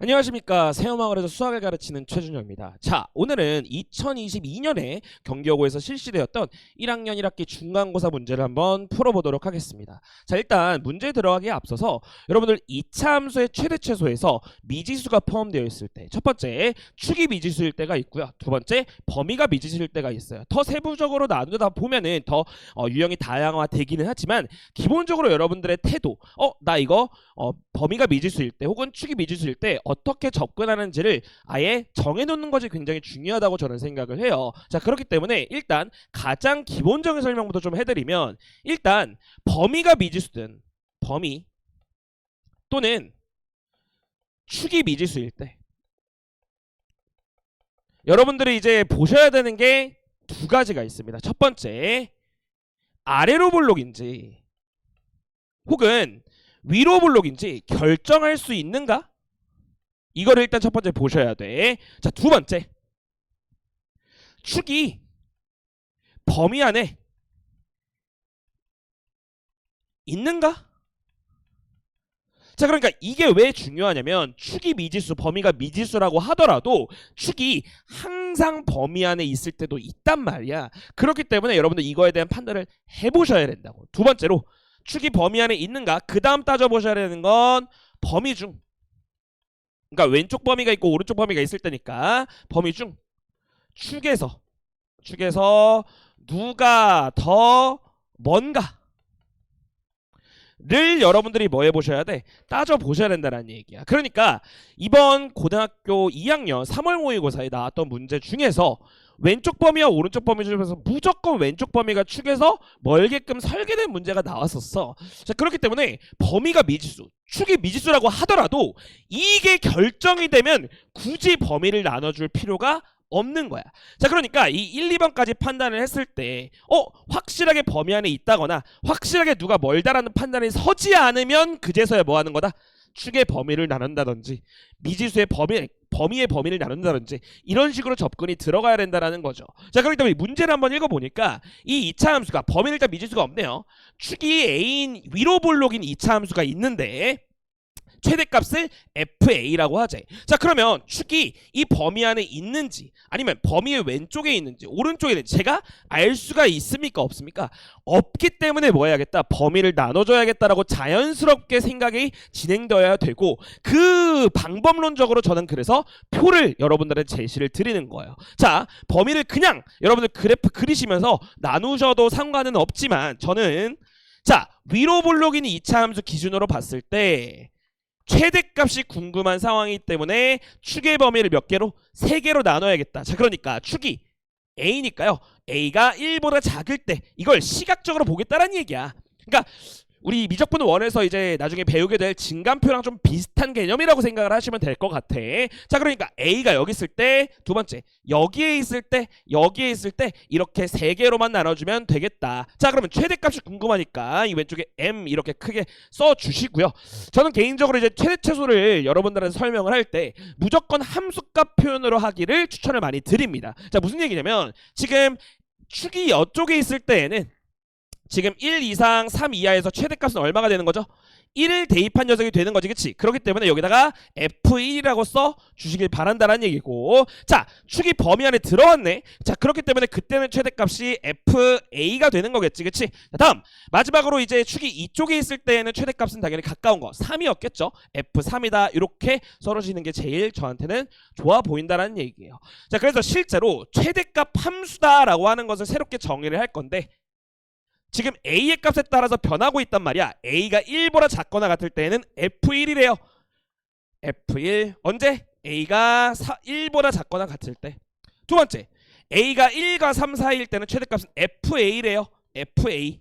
안녕하십니까. 새우마을에서 수학을 가르치는 최준영입니다. 자, 오늘은 2022년에 경기여고에서 실시되었던 1학년 1학기 중간고사 문제를 한번 풀어보도록 하겠습니다. 자, 일단 문제 들어가기에 앞서서 여러분들 2차 함수의 최대 최소에서 미지수가 포함되어 있을 때 첫 번째, 축이 미지수일 때가 있고요. 두 번째, 범위가 미지수일 때가 있어요. 더 세부적으로 나누다 보면은 더 유형이 다양화되기는 하지만 기본적으로 여러분들의 태도, 나 이거 범위가 미지수일 때 혹은 축이 미지수일 때 어떻게 접근하는지를 아예 정해놓는 것이 굉장히 중요하다고 저는 생각을 해요. 자, 그렇기 때문에 일단 가장 기본적인 설명부터 좀 해드리면, 일단 범위가 미지수든 범위 또는 축이 미지수일 때 여러분들이 이제 보셔야 되는 게 두 가지가 있습니다. 첫 번째, 아래로 볼록인지 혹은 위로 볼록인지 결정할 수 있는가? 이거를 일단 첫 번째 보셔야 돼. 자, 두 번째, 축이 범위 안에 있는가? 자, 그러니까 이게 왜 중요하냐면, 축이 미지수, 범위가 미지수라고 하더라도 축이 항상 범위 안에 있을 때도 있단 말이야. 그렇기 때문에 여러분들 이거에 대한 판단을 해보셔야 된다고. 두 번째로, 축이 범위 안에 있는가? 그 다음 따져보셔야 되는 건 범위 중, 그러니까 왼쪽 범위가 있고 오른쪽 범위가 있을 때니까 범위 중 축에서 누가 더 뭔가 를 여러분들이 뭐 해보셔야 돼? 따져보셔야 된다는 얘기야. 그러니까 이번 고등학교 2학년 3월 모의고사에 나왔던 문제 중에서 왼쪽 범위와 오른쪽 범위 중에서 무조건 왼쪽 범위가 축에서 멀게끔 설계된 문제가 나왔었어. 자, 그렇기 때문에 범위가 미지수, 축이 미지수라고 하더라도 이게 결정이 되면 굳이 범위를 나눠줄 필요가 없는 거야. 자, 그러니까 이 1, 2번까지 판단을 했을 때 확실하게 범위 안에 있다거나 확실하게 누가 멀다라는 판단이 서지 않으면 그제서야 뭐 하는 거다? 축의 범위를 나눈다든지 미지수의 범위의 범위를 나눈다든지 이런 식으로 접근이 들어가야 된다는 거죠. 자, 그렇기 때문에 문제를 한번 읽어보니까 이 2차 함수가, 범위는 일단 미지수가 없네요. 축이 A인 위로 볼록인 2차 함수가 있는데 최대값을 FA라고 하지. 자, 그러면 축이 이 범위 안에 있는지 아니면 범위의 왼쪽에 있는지 오른쪽에 있는지 제가 알 수가 있습니까? 없습니까? 없기 때문에 뭐 해야겠다? 범위를 나눠줘야겠다라고 자연스럽게 생각이 진행되어야 되고, 그 방법론적으로 저는 그래서 표를 여러분들한테 제시를 드리는 거예요. 자, 범위를 그냥 여러분들 그래프 그리시면서 나누셔도 상관은 없지만, 저는 자, 위로 볼록인 2차 함수 기준으로 봤을 때 최대값이 궁금한 상황이기 때문에 축의 범위를 몇 개로? 3개로 나눠야겠다. 자, 그러니까 축이 A니까요, A가 1보다 작을 때 이걸 시각적으로 보겠다라는 얘기야. 그러니까 우리 미적분 원에서 이제 나중에 배우게 될 증감표랑 좀 비슷한 개념이라고 생각을 하시면 될 것 같아. 자, 그러니까 A가 여기 있을 때, 두 번째 여기에 있을 때, 여기에 있을 때 이렇게 3개로만 나눠주면 되겠다. 자, 그러면 최대값이 궁금하니까 이 왼쪽에 M 이렇게 크게 써주시고요. 저는 개인적으로 이제 최대 최소를 여러분들한테 설명을 할 때 무조건 함수값 표현으로 하기를 추천을 많이 드립니다. 자, 무슨 얘기냐면, 지금 축이 이쪽에 있을 때에는 지금 1 이상 3 이하에서 최대값은 얼마가 되는 거죠? 1을 대입한 녀석이 되는 거지, 그치? 그렇기 때문에 여기다가 F1이라고 써 주시길 바란다는 얘기고, 자, 축이 범위 안에 들어왔네. 자, 그렇기 때문에 그때는 최대값이 FA가 되는 거겠지, 그치? 자, 다음 마지막으로 이제 축이 이쪽에 있을 때에는 최대값은 당연히 가까운 거 3이었겠죠? F3이다. 이렇게 썰어지는 게 제일 저한테는 좋아 보인다는 얘기예요. 자, 그래서 실제로 최대값 함수다라고 하는 것을 새롭게 정의를 할 건데, 지금 A의 값에 따라서 변하고 있단 말이야. A가 1보다 작거나 같을 때는 F1이래요. F1 언제? A가 1보다 작거나 같을 때. 두 번째, A가 1과 3 사이일 때는 최대값은 FA래요. FA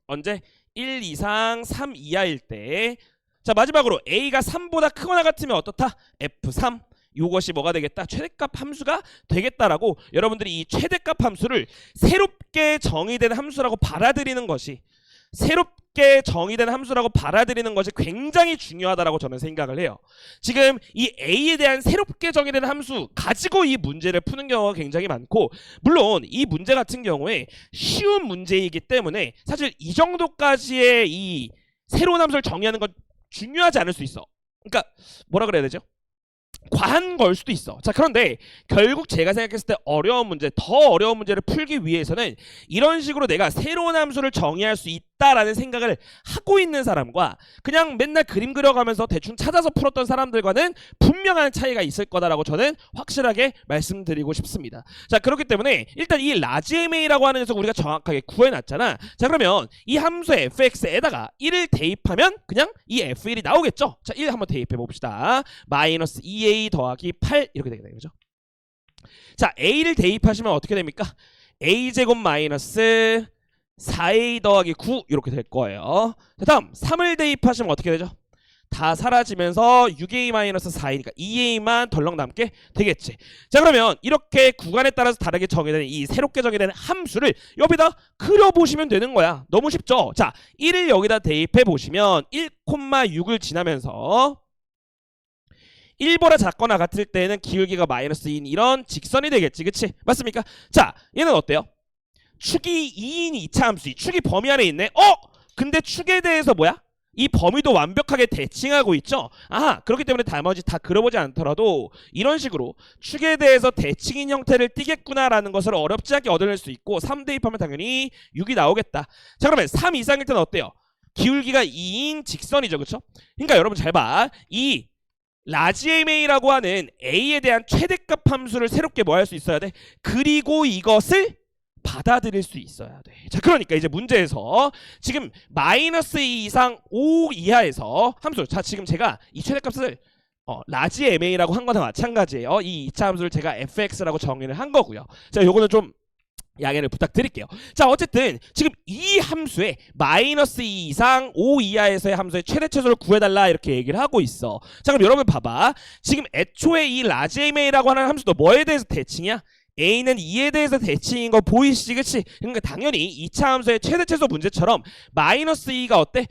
언제? 1 이상 3 이하일 때. 자, 마지막으로 A가 3보다 크거나 같으면 어떻다? F3. 이것이 뭐가 되겠다? 최대값 함수가 되겠다라고 여러분들이 이 최대값 함수를 새롭게 정의된 함수라고 받아들이는 것이, 굉장히 중요하다라고 저는 생각을 해요. 지금 이 A에 대한 새롭게 정의된 함수 가지고 이 문제를 푸는 경우가 굉장히 많고, 물론 이 문제 같은 경우에 쉬운 문제이기 때문에 사실 이 정도까지의 이 새로운 함수를 정의하는 건 중요하지 않을 수 있어. 그러니까 뭐라 그래야 되죠? 과한 걸 수도 있어. 자, 그런데 결국 제가 생각했을 때 어려운 문제, 더 어려운 문제를 풀기 위해서는 이런 식으로 내가 새로운 함수를 정의할 수 있다라는 생각을 하고 있는 사람과 그냥 맨날 그림 그려가면서 대충 찾아서 풀었던 사람들과는 분명한 차이가 있을 거다라고 저는 확실하게 말씀드리고 싶습니다. 자, 그렇기 때문에 일단 이 라지 MA라고 하는 녀석 우리가 정확하게 구해놨잖아. 자, 그러면 이 함수 fx에다가 1을 대입하면 그냥 이 f1이 나오겠죠. 자, 1 한번 대입해 봅시다. 마이너스 2a 더하기 8 이렇게 되겠네요. 그죠? 자, a를 대입하시면 어떻게 됩니까? a제곱 마이너스 4a 더하기 9 이렇게 될 거예요. 자, 다음 3을 대입하시면 어떻게 되죠? 다 사라지면서 6a 마이너스 4이니까 2a만 덜렁 남게 되겠지. 자, 그러면 이렇게 구간에 따라서 다르게 정의되는 이 새롭게 정의되는 함수를 여기다 그려보시면 되는 거야. 너무 쉽죠? 자, 1을 여기다 대입해 보시면 1,6을 지나면서 1보다 작거나 같을 때는 기울기가 마이너스 2인 이런 직선이 되겠지. 그치? 맞습니까? 자, 얘는 어때요? 축이 2인 2차 함수, 축이 범위 안에 있네. 근데 축에 대해서 뭐야? 이 범위도 완벽하게 대칭하고 있죠. 그렇기 때문에 나머지 다 그려보지 않더라도 이런 식으로 축에 대해서 대칭인 형태를 띠겠구나라는 것을 어렵지 않게 얻어낼 수 있고 3 대입하면 당연히 6이 나오겠다. 자, 그러면 3 이상일 때는 어때요? 기울기가 2인 직선이죠. 그렇죠? 그러니까 여러분 잘 봐. 이 라지 MA라고 하는 A에 대한 최대값 함수를 새롭게 뭐 할 수 있어야 돼? 그리고 이것을 받아들일 수 있어야 돼. 자, 그러니까 이제 문제에서 지금 마이너스 2 이상 5 이하에서 함수, 자, 지금 제가 이 최대값을 라지 MA라고 한 거나 마찬가지예요. 이 2차 함수를 제가 fx라고 정의를 한 거고요. 자, 요거는 좀 양해를 부탁드릴게요. 자, 어쨌든 지금 이 함수에 마이너스 2 이상 5 이하에서의 함수의 최대 최소를 구해달라 이렇게 얘기를 하고 있어. 자, 그럼 여러분 봐봐. 지금 애초에 이 라지 MA라고 하는 함수도 뭐에 대해서 대칭이야? A는 2에 대해서 대칭인 거 보이시지? 그치? 그러니까 당연히 2차 함수의 최대 최소 문제처럼 마이너스 2가 어때?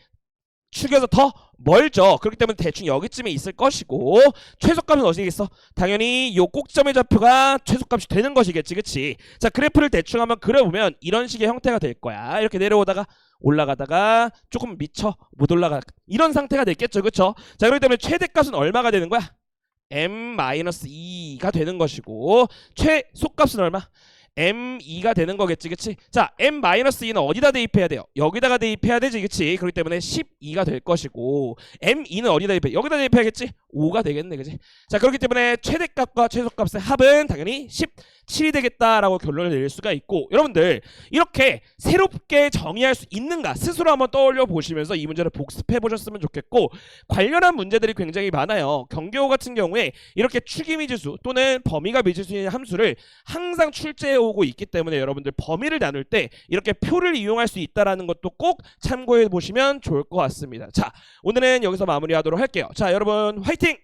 축에서 더 멀죠. 그렇기 때문에 대충 여기쯤에 있을 것이고 최소값은 어디겠어? 당연히 요 꼭점의 좌표가 최소값이 되는 것이겠지. 그치? 자, 그래프를 대충 한번 그려보면 이런 식의 형태가 될 거야. 이렇게 내려오다가 올라가다가 조금 미쳐 못 올라가 이런 상태가 됐겠죠. 그쵸? 자, 그렇기 때문에 최대값은 얼마가 되는 거야? m-2가 되는 것이고 최소값은 얼마? m2가 되는 거겠지. 그치? 자, m-2는 어디다 대입해야 돼요? 여기다가 대입해야 되지. 그치? 그렇기 때문에 12가 될 것이고 m2는 어디다 대입해? 여기다 대입해야겠지? 5가 되겠네. 그치? 자, 그렇기 때문에 최대값과 최소값의 합은 당연히 17이 되겠다라고 결론을 내릴 수가 있고 여러분들 이렇게 새롭게 정의할 수 있는가 스스로 한번 떠올려 보시면서 이 문제를 복습해 보셨으면 좋겠고 관련한 문제들이 굉장히 많아요. 경계호 같은 경우에 이렇게 축이 미지수 또는 범위가 미지수인 함수를 항상 출제해 오고 있기 때문에 여러분들 범위를 나눌 때 이렇게 표를 이용할 수 있다는 것도 꼭 참고해 보시면 좋을 것 같습니다. 자, 오늘은 여기서 마무리하도록 할게요. 자, 여러분 화이팅!